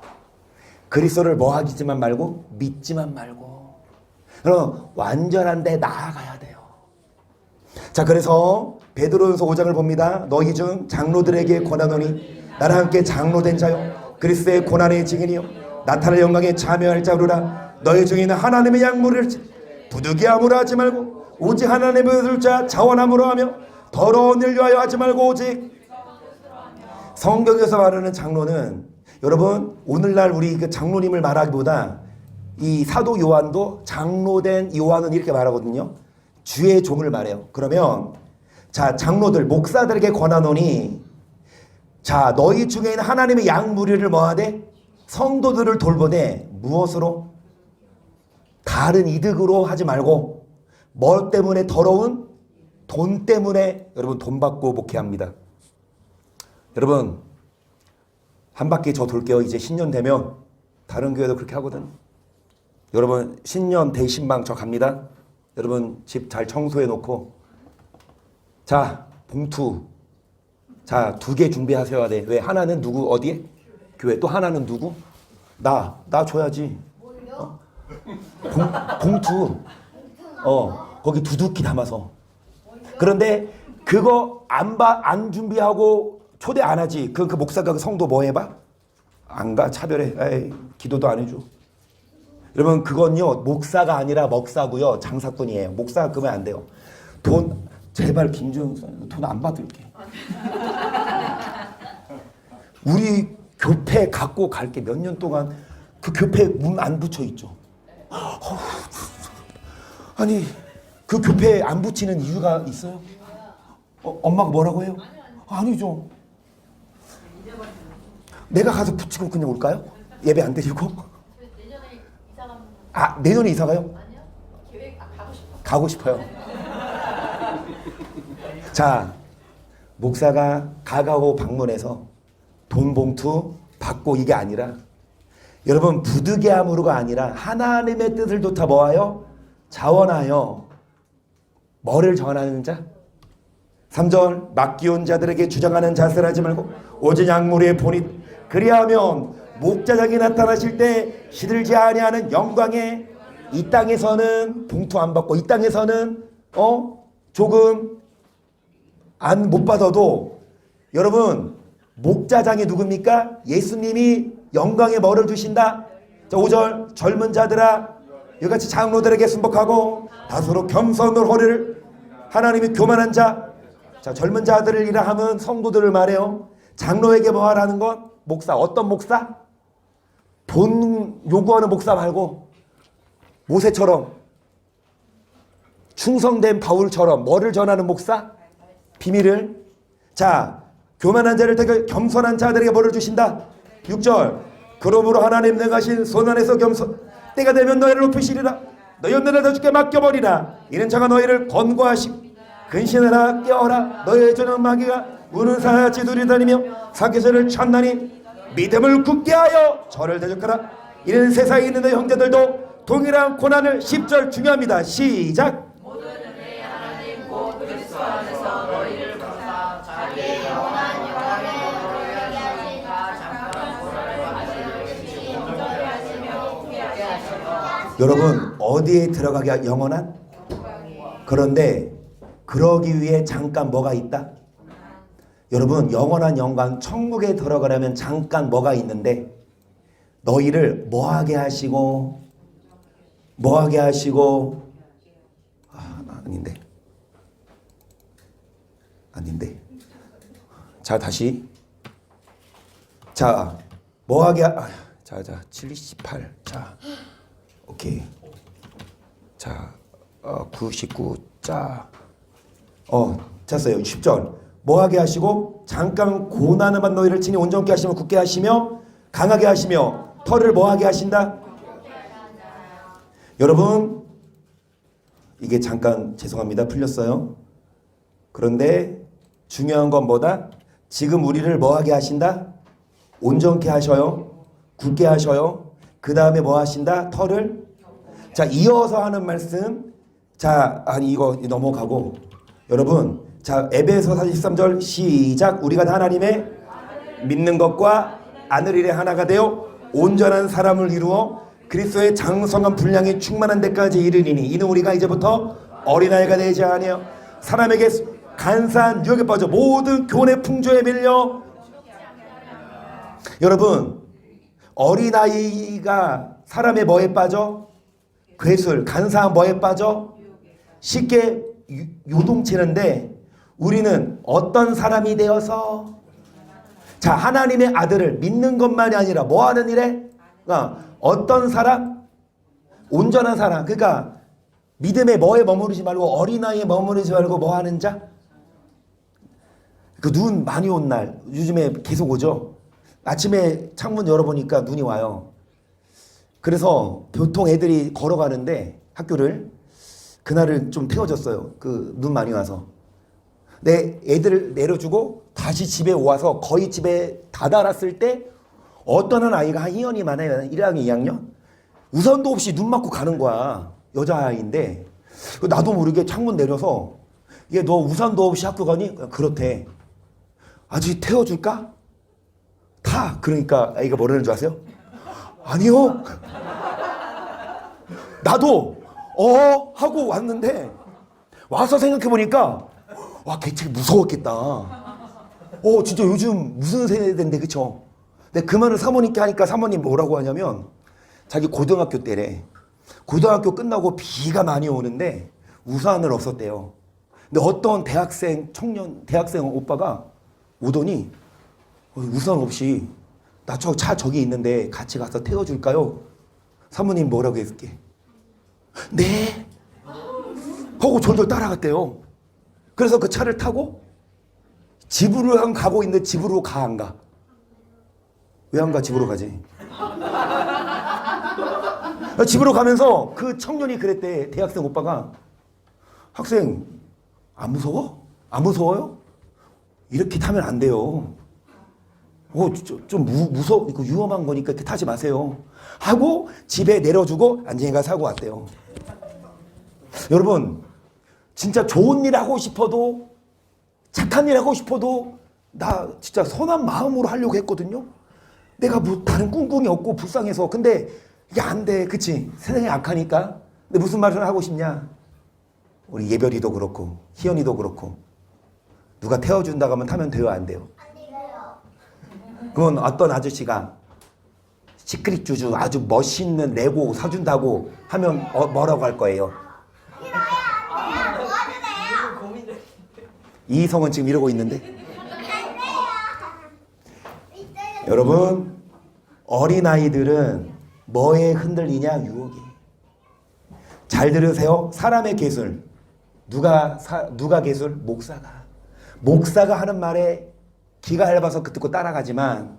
그리스도를 뭐 하기만 말고 믿지만 말고. 그럼 완전한 데 나아가야 돼요. 자, 그래서 베드로전서 5장을 봅니다. 너희 중 장로들에게 권하노니 나랑 함께 장로된 자요 그리스도의 고난의 증인이요 나타날 영광에 참여할 자로라. 너희 중에는 하나님의 약물을 부득이함으로 하지 말고 오직 하나님의 것을 자원함으로 하며 더러운 일 위하여 하지 말고 오직. 성경에서 말하는 장로는 여러분 오늘날 우리 그 장로님을 말하기보다 이 사도 요한도 장로된 요한은 이렇게 말하거든요. 주의 종을 말해요. 그러면 자, 장로들 목사들에게 권하노니 자, 너희 중에 있는 하나님의 양무리를 뭐하되 성도들을 돌보되 무엇으로? 다른 이득으로 하지 말고 뭐 때문에? 더러운 돈 때문에. 여러분 돈 받고 목회합니다. 여러분 한 바퀴 저 돌게요. 이제 신년 되면 다른 교회도 그렇게 하거든. 여러분 신년 대신방 저 갑니다. 여러분 집 잘 청소해 놓고 자 봉투 자 2개 준비하셔야 돼. 왜? 하나는 누구 어디에? 교회. 또 하나는 누구? 나 줘야지. 봉투 거기 두둑히 담아서. 그런데 그거 안 준비하고 초대 안 하지. 그 목사가 그 성도 뭐 해봐? 안 가. 차별해. 에이, 기도도 안 해줘. 여러분 그건요 목사가 아니라 먹사고요 장사꾼이에요. 목사가 그러면 안 돼요. 돈 제발 김주영 돈 안 받을게. 우리 교회 갖고 갈게. 몇 년 동안 그 교회 문 안 붙여 있죠. 아니 그 교패 안 붙이는 이유가 있어요? 엄마가 뭐라고 해요? 아니죠. 내가 가서 붙이고 그냥 올까요? 예배 안 드리고? 내년에 이사 가면 아 내년에 이사 가요? 아니요. 계획 가고 싶어. 가고 싶어요. 자, 목사가 가가고 방문해서 돈 봉투 받고 이게 아니라 여러분 부득이함으로가 아니라 하나님의 뜻을 쫓아 뭐하여? 자원하여 뭐를 전하는 자? 3절 맡기온 자들에게 주장하는 자세를 하지 말고 오직 약물에 보니 그리하면 목자장이 나타나실 때 시들지 아니하는 영광에 이 땅에서는 봉투 안 받고 이 땅에서는 조금 안 못 받아도 여러분 목자장이 누굽니까? 예수님이 영광에 뭐를 주신다? 자 5절 젊은 자들아 이같이 장로들에게 순복하고 다소로 겸손을 허리를 하나님이 교만한 자 젊은 자들이라 하면 성도들을 말해요. 장로에게 뭐 하라는 건? 목사. 어떤 목사? 돈 요구하는 목사 말고 모세처럼 충성된 바울처럼 뭐를 전하는 목사? 비밀을. 자 교만한 자를 되게 겸손한 자들에게 뭐를 주신다? 6절 그러므로 하나님 내가신 손안에서 겸손 때가 되면 너희를 높이시리라 너희 온전을 다 주께 맡겨버리라 이는 자가 너희를 권고하시고 근신하라 깨어라 너희의 저녁 마귀가 우는 사야지 두리다니며 사계절을 찾나니 믿음을 굳게 하여 저를 대적하라 이는 세상에 있는 너희 형제들도 동일한 고난을 10절 중요합니다. 시작 모든 은혜의 하나님 곧 그리스도 안에서 너희를 감사 자기의 영원한 영광에 너희를 하신 다 잠깐 고난을 받으시는 영전을 하시며 후게 하시며 여러분 어디에 들어가게 영원한? 그런데 그러기 위해 잠깐 뭐가 있다? 여러분 영원한 영광 천국에 들어가려면 잠깐 뭐가 있는데 너희를 뭐하게 하시고 아닌데 자 다시 자 뭐하게 자 78 자 오케이 자 99 자 찼어요. 10절 뭐하게 하시고 잠깐 고난을 받는 너희를 친히 온전케 하시며 굳게 하시며 강하게 하시며 털을 뭐하게 하신다? 여러분 이게 잠깐 죄송합니다. 풀렸어요. 그런데 중요한 건 뭐다? 지금 우리를 뭐하게 하신다? 온전케 하셔요. 굳게 하셔요. 그 다음에 뭐 하신다? 털을. 자 이어서 하는 말씀. 자 아니 이거 넘어가고 여러분 자 에베소 43절 시작 우리가 다 하나님의 믿는 것과 아는 일에 하나가 되어 온전한 사람을 이루어 그리스도의 장성한 분량이 충만한 데까지 이르리니 이는 우리가 이제부터 어린아이가 되지 아니하여 사람에게 간사한 유혹에 빠져 모든 교훈의 풍조에 밀려 여러분 어린아이가 사람의 뭐에 빠져? 괴술 간사한 뭐에 빠져? 쉽게 요동치는데 우리는 어떤 사람이 되어서 자 하나님의 아들을 믿는 것만이 아니라 뭐 하는 일에? 어떤 사람? 온전한 사람. 그러니까 믿음의 뭐에 머무르지 말고 어린아이에 머무르지 말고 뭐 하는 자? 그 눈 많이 온 날 요즘에 계속 오죠. 아침에 창문 열어보니까 눈이 와요. 그래서 보통 애들이 걸어가는데 학교를 그날을 좀 태워줬어요. 그 눈 많이 와서. 내 애들을 내려주고 다시 집에 와서 거의 집에 다다랐을 때 어떤 한 아이가 한 2년이 많아요. 1학년, 2학년? 우산도 없이 눈 맞고 가는 거야. 여자아이인데 나도 모르게 창문 내려서 얘 너 우산도 없이 학교 가니? 그렇대. 아직 태워줄까? 타. 그러니까 아이가 뭐라는 줄 아세요? 아니요. 나도 하고 왔는데 와서 생각해보니까 와 걔 책 무서웠겠다. 진짜 요즘 무슨 세대인데 그쵸? 근데 그 말을 사모님께 하니까 사모님 뭐라고 하냐면 자기 고등학교 때래. 고등학교 끝나고 비가 많이 오는데 우산을 없었대요. 근데 어떤 대학생 오빠가 오더니 우산 없이 나 저 차 저기 있는데 같이 가서 태워줄까요? 사모님 뭐라고 했을게? 네. 하고 졸졸 따라갔대요. 그래서 그 차를 타고 집으로 가고 있는데 집으로 가 안 가? 왜 안 가? 집으로 가지. 집으로 가면서 그 청년이 그랬대. 대학생 오빠가 학생 안 무서워? 안 무서워요? 이렇게 타면 안 돼요. 좀 무서워. 이거 위험한 거니까 이렇게 타지 마세요. 하고 집에 내려주고 안정이가 사고 왔대요. 여러분 진짜 좋은 일 하고 싶어도 착한 일 하고 싶어도 나 진짜 선한 마음으로 하려고 했거든요. 내가 뭐 다른 꿍꿍이 없고 불쌍해서. 근데 이게 안 돼. 그치? 세상이 악하니까. 근데 무슨 말을 하고 싶냐? 우리 예별이도 그렇고 희연이도 그렇고 누가 태워준다고 하면 타면 돼요? 안 돼요? 그건 어떤 아저씨가 시크릿 주주 아주 멋있는 레고 사준다고 하면 뭐라고 할 거예요? 이성은 지금 이러고 있는데. 여러분 어린아이들은 뭐에 흔들리냐? 유혹에. 잘 들으세요. 사람의 계술 누가 계술? 목사가 하는 말에 귀가 얇아서 그 듣고 따라가지만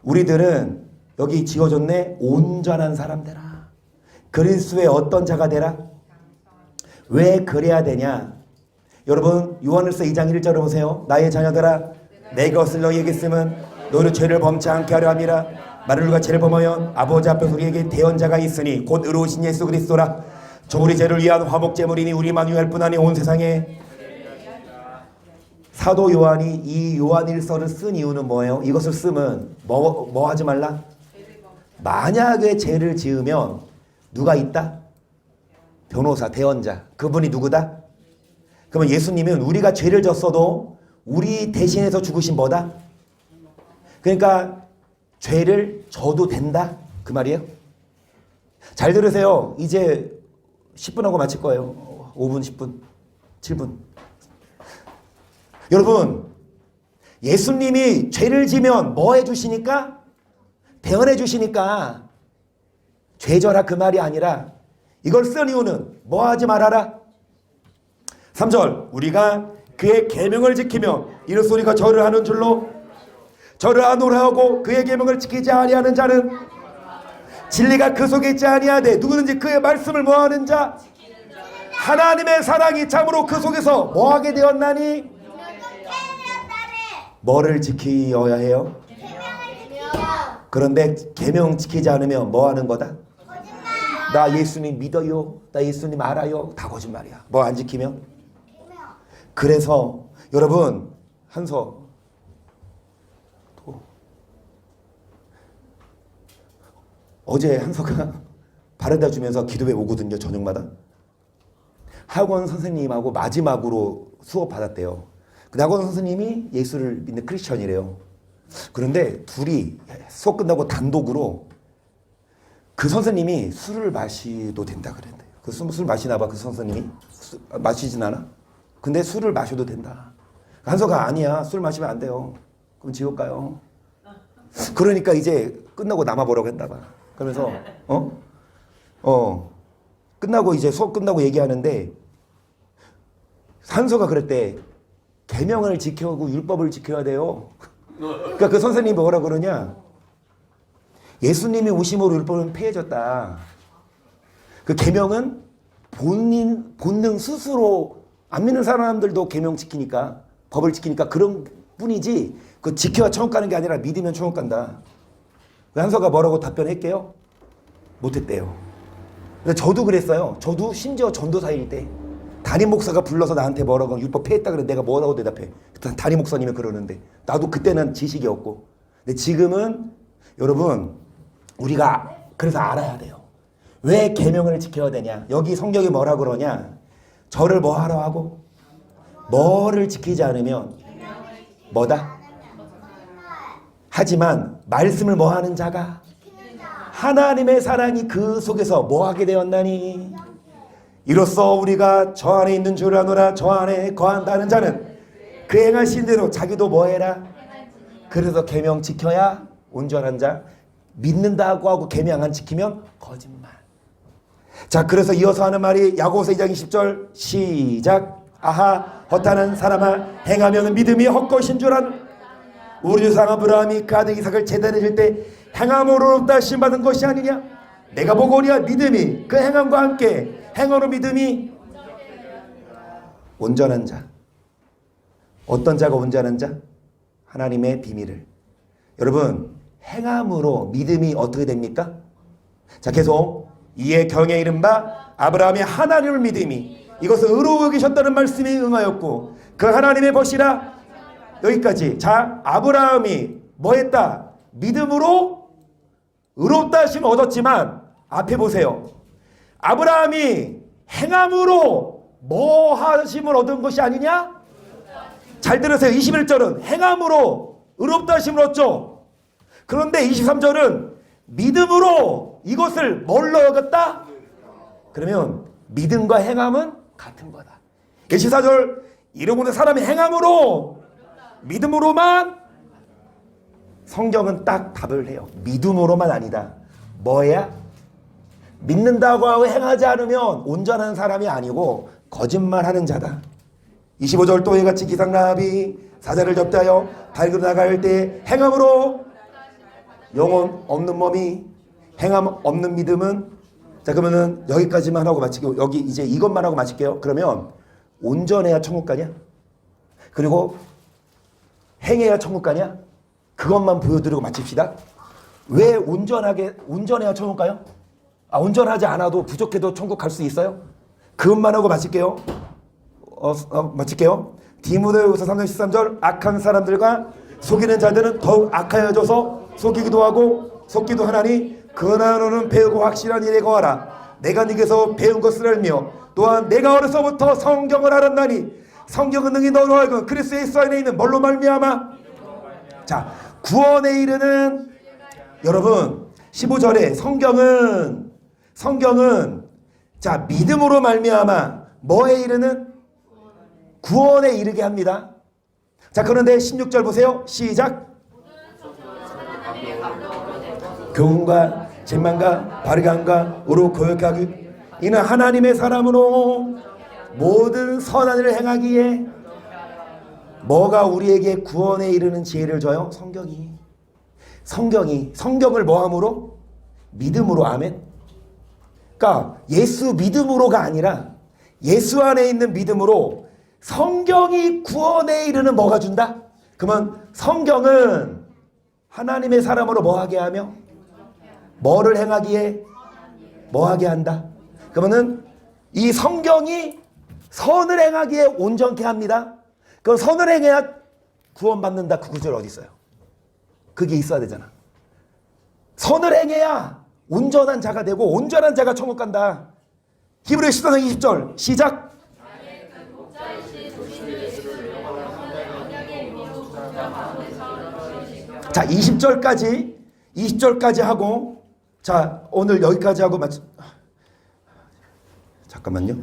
우리들은 여기 지어졌네. 온전한 사람 되라. 그리스도의 어떤 자가 되라. 왜 그래야 되냐? 여러분 요한일서 2장 1절을 보세요. 나의 자녀들아 내 것을 너희에게 쓰면 너희는 죄를 범치 않게 하려 함이라. 만일 우리가 죄를 범하면 아버지 앞에서 우리에게 대언자가 있으니 곧 의로우신 예수 그리스도라. 저 우리 죄를 위한 화목제물이니 우리만 위할 뿐 아니 온 세상에. 사도 요한이 이 요한일서를 쓴 이유는 뭐예요? 이것을 쓰면 뭐 하지 말라? 만약에 죄를 지으면 누가 있다? 변호사, 대언자. 그분이 누구다? 그러면 예수님은 우리가 죄를 졌어도 우리 대신해서 죽으신 뭐다? 그러니까 죄를 져도 된다? 그 말이에요. 잘 들으세요. 이제 10분 하고 마칠 거예요. 5분, 10분, 7분. 여러분 예수님이 죄를 지면 뭐 해주시니까? 대언해 주시니까 죄져라 그 말이 아니라 이걸 쓴 이유는 뭐 하지 말아라? 3절 우리가 그의 계명을 지키며 이르소리가 절을 하는 줄로 절을 하노라 하고 그의 계명을 지키지 아니하는 자는 진리가 그 속에 있지 아니하되 누구든지 그의 말씀을 뭐하는 자? 하나님의 사랑이 참으로 그 속에서 뭐하게 되었나니? 뭐를 지키어야 해요? 그런데 계명 지키지 않으면 뭐 하는 거다? 나 예수님 믿어요. 나 예수님 알아요. 다 거짓말이야. 뭐 안 지키면? 그래서 여러분 한서 어제 한서가 바래다 주면서 기도회 오거든요. 저녁마다. 학원 선생님하고 마지막으로 수업 받았대요. 그 학원 선생님이 예수를 믿는 크리스천이래요. 그런데 둘이 수업 끝나고 단독으로 그 선생님이 술을 마셔도 된다 그랬는데 그 술 마시나 봐. 그 선생님이 마시진 않아. 근데 술을 마셔도 된다. 한서가 아니야. 술 마시면 안 돼요. 그럼 지옥 가요. 그러니까 이제 끝나고 남아보라고 했나 봐. 그러면서 끝나고 이제 수업 끝나고 얘기하는데 한서가 그랬대. 계명을 지켜고 율법을 지켜야 돼요. 그러니까 그 선생님이 뭐라 그러냐? 예수님이 오심으로 율법은 폐해졌다. 그 계명은 본능 스스로 안 믿는 사람들도 계명 지키니까 법을 지키니까 그런 뿐이지 그 지켜야 천국 가는 게 아니라 믿으면 천국 간다. 한서가 뭐라고 답변할게요? 못했대요. 저도 그랬어요. 저도 심지어 전도사일 때 담임 목사가 불러서 나한테 뭐라고 율법 폐했다 그래 내가 뭐라고 대답해. 담임 목사님이 그러는데 나도 그때는 지식이 없고. 근데 지금은 여러분 우리가 그래서 알아야 돼요. 왜 계명을 지켜야 되냐? 여기 성경이 뭐라 그러냐? 저를 뭐 하러 하고 뭐를 지키지 않으면 뭐다? 하지만 말씀을 뭐 하는 자가 하나님의 사랑이 그 속에서 뭐 하게 되었나니? 이로써 우리가 저 안에 있는 줄 아노라. 저 안에 거한다는 자는 그 행하신 대로 자기도 뭐 해라? 그래서 계명 지켜야 온전한 자. 믿는다고 하고 계명 안 지키면 거짓말. 자, 그래서 이어서 하는 말이 야고보서 2장 20절 시작. 아하 허탄한 사람아 행하면 믿음이 헛것인 줄 아는 우리 조상 아브라함이 그 아들 이삭을 제단에 줄 때 행함으로부터 신받은 것이 아니냐. 내가 보거니와 믿음이 그 행함과 함께 행함으로 믿음이 온전한 자. 어떤 자가 온전한 자? 하나님의 비밀을. 여러분 행함으로 믿음이 어떻게 됩니까? 자, 계속 이에 경에 이른바 아브라함이 하나님을 믿음이 이것을 의로워 여기셨다는 말씀이 응하였고 그 하나님의 벗이라. 여기까지. 자, 아브라함이 뭐 했다? 믿음으로 의롭다 하심을 얻었지만 앞에 보세요. 아브라함이 행함으로 뭐 하심을 얻은 것이 아니냐? 잘 들으세요. 21절은 행함으로 의롭다 하심을 얻죠. 그런데 23절은 믿음으로 이것을 뭘로 얻었다? 그러면 믿음과 행함은 같은 거다. 24절 이러고는 사람이 행함으로 믿음으로만. 성경은 딱 답을 해요. 믿음으로만 아니다. 뭐야? 믿는다고 하고 행하지 않으면 온전한 사람이 아니고 거짓말하는 자다. 25절 또 이같이 기상라합이 사자를 접대하여 달고 나갈 때 행함으로 영혼 없는 몸이 행함 없는 믿음은. 자, 그러면은 여기까지만 하고 마칠게요. 여기 이제 이것만 하고 마칠게요. 그러면 온전해야 천국 가냐? 그리고 행해야 천국 가냐? 그것만 보여드리고 마칩시다. 왜 온전해야 천국 가요? 온전하지 않아도 부족해도 천국 갈 수 있어요? 그것만 하고 마칠게요. 마칠게요. 디모데후서 3장 13절 악한 사람들과 속이는 자들은 더욱 악하여져서 속이기도 하고 속기도 하나니 그러나 너는 배우고 확실한 일에 거하라. 내가 네게서 배운 것을 알며 또한 내가 어려서부터 성경을 알았나니 성경은 능히 너로 하여금 그리스도 예수 안에 있는 뭘로 말미암아. 자, 구원에 이르는. 여러분 15절에 성경은 자 믿음으로 말미암아 뭐에 이르는? 구원에 이르게 합니다. 자, 그런데 16절 보세요. 시작. 교훈과 재만과 바르간과 오로 거역하기 이는 하나님의 사람으로 모든 선한 일을 행하기에. 뭐가 우리에게 구원에 이르는 지혜를 줘요? 성경을 뭐함으로? 믿음으로. 아멘. 그러니까 예수 믿음으로가 아니라 예수 안에 있는 믿음으로 성경이 구원에 이르는 뭐가 준다? 그러면 성경은 하나님의 사람으로 뭐하게 하며 뭐를 행하기에 뭐하게 한다? 그러면은 이 성경이 선을 행하기에 온전케 합니다. 그럼 선을 행해야 구원받는다. 그 구절 어디 있어요? 그게 있어야 되잖아. 선을 행해야 온전한 자가 되고 온전한 자가 천국 간다. 히브리서 14장 20절 시작. 자, 20절까지 하고, 자, 오늘 여기까지 하고 잠깐만요.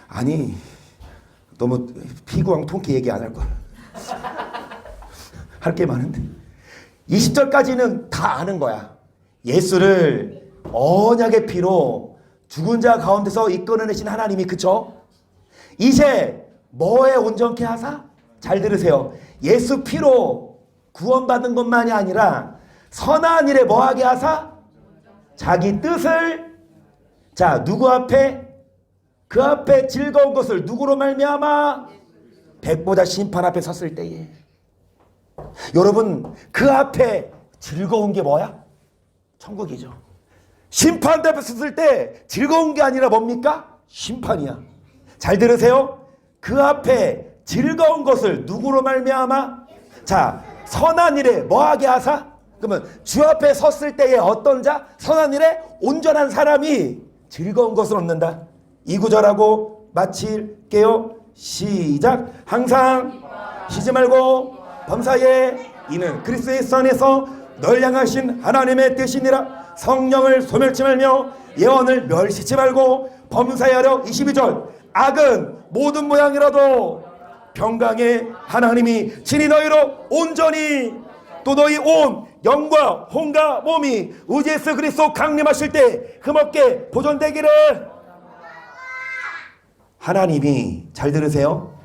아니 너무 피구왕 통키 얘기 안 할 걸. 할 게 많은데 20절까지는 다 아는 거야. 예수를 언약의 피로 죽은 자 가운데서 이끌어내신 하나님이, 그쵸? 이제 뭐에 온전케 하사? 잘 들으세요. 예수 피로 구원받은 것만이 아니라 선한 일에 뭐하게 하사? 자기 뜻을. 자, 누구 앞에? 그 앞에 즐거운 것을 누구로 말미암아? 백보자 심판 앞에 섰을 때에. 여러분, 그 앞에 즐거운 게 뭐야? 천국이죠. 심판 앞에 섰을 때 즐거운 게 아니라 뭡니까? 심판이야. 잘 들으세요. 그 앞에 즐거운 것을 누구로 말미암아? 자, 선한 일에 뭐하게 하사? 그러면 주 앞에 섰을 때에 어떤 자? 선한 일에 온전한 사람이 즐거운 것을 얻는다. 이 구절하고 마칠게요. 시작. 항상 쉬지 말고 범사에 이는 그리스도 예수 안에서 널 향하신 하나님의 뜻이니라. 성령을 소멸치 말며 예언을 멸시치 말고 범사하려. 22절. 악은 모든 모양이라도 평강의 하나님이 친히 너희로 온전히 또 너희 온 영과 혼과 몸이 우리 예수 그리스도 강림하실 때 흠없게 보존되기를. 하나님이 잘 들으세요.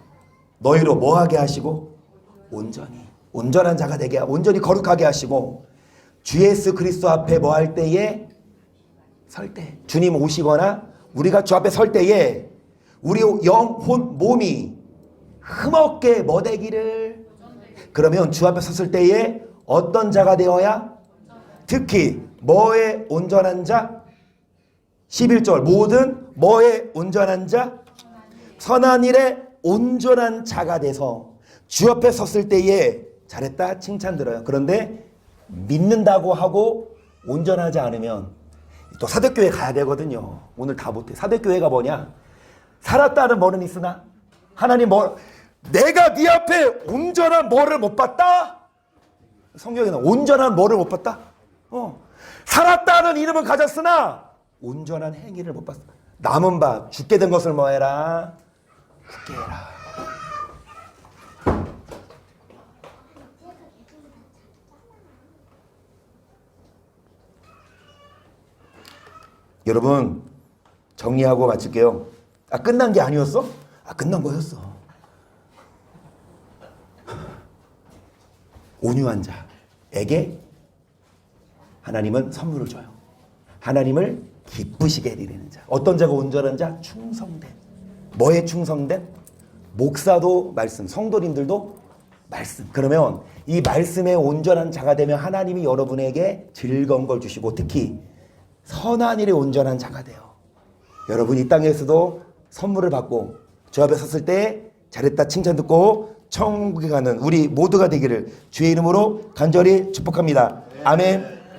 너희로 뭐하게 하시고 온전한 자가 되게 온전히 거룩하게 하시고 주 예수 그리스도 앞에 뭐 할 때에 설 때 주님 오시거나 우리가 주 앞에 설 때에 우리 영혼 몸이 흠없게 뭐 되기를. 그러면 주 앞에 섰을 때에 어떤 자가 되어야? 특히 뭐에 온전한 자? 11절 모든 뭐에 온전한 자? 선한 일에 온전한 자가 돼서 주 앞에 섰을 때에 잘했다 칭찬 들어요. 그런데 믿는다고 하고 온전하지 않으면 또 사대교회 가야 되거든요. 오늘 다 못해. 사대교회가 뭐냐? 살았다는 뭐는 있으나 하나님 뭐 내가 네 앞에 온전한 뭐를 못 봤다? 성경에는 온전한 뭐를 못 봤다? 살았다는 이름은 가졌으나 온전한 행위를 못 봤다. 남은 바 죽게 된 것을 뭐 해라? 굳게 해라. 여러분 정리하고 마칠게요. 끝난 게 아니었어? 끝난 거였어. 온유한 자에게 하나님은 선물을 줘요. 하나님을 기쁘시게 해드리는 자. 어떤 자가 온전한 자? 충성된. 뭐에 충성된? 목사도 말씀, 성도님들도 말씀. 그러면 이 말씀에 온전한 자가 되면 하나님이 여러분에게 즐거운 걸 주시고 특히 선한 일에 온전한 자가 돼요. 여러분 이 땅에서도 선물을 받고 주 앞에 섰을 때 잘했다 칭찬 듣고 천국에 가는 우리 모두가 되기를 주의 이름으로 간절히 축복합니다. 아멘.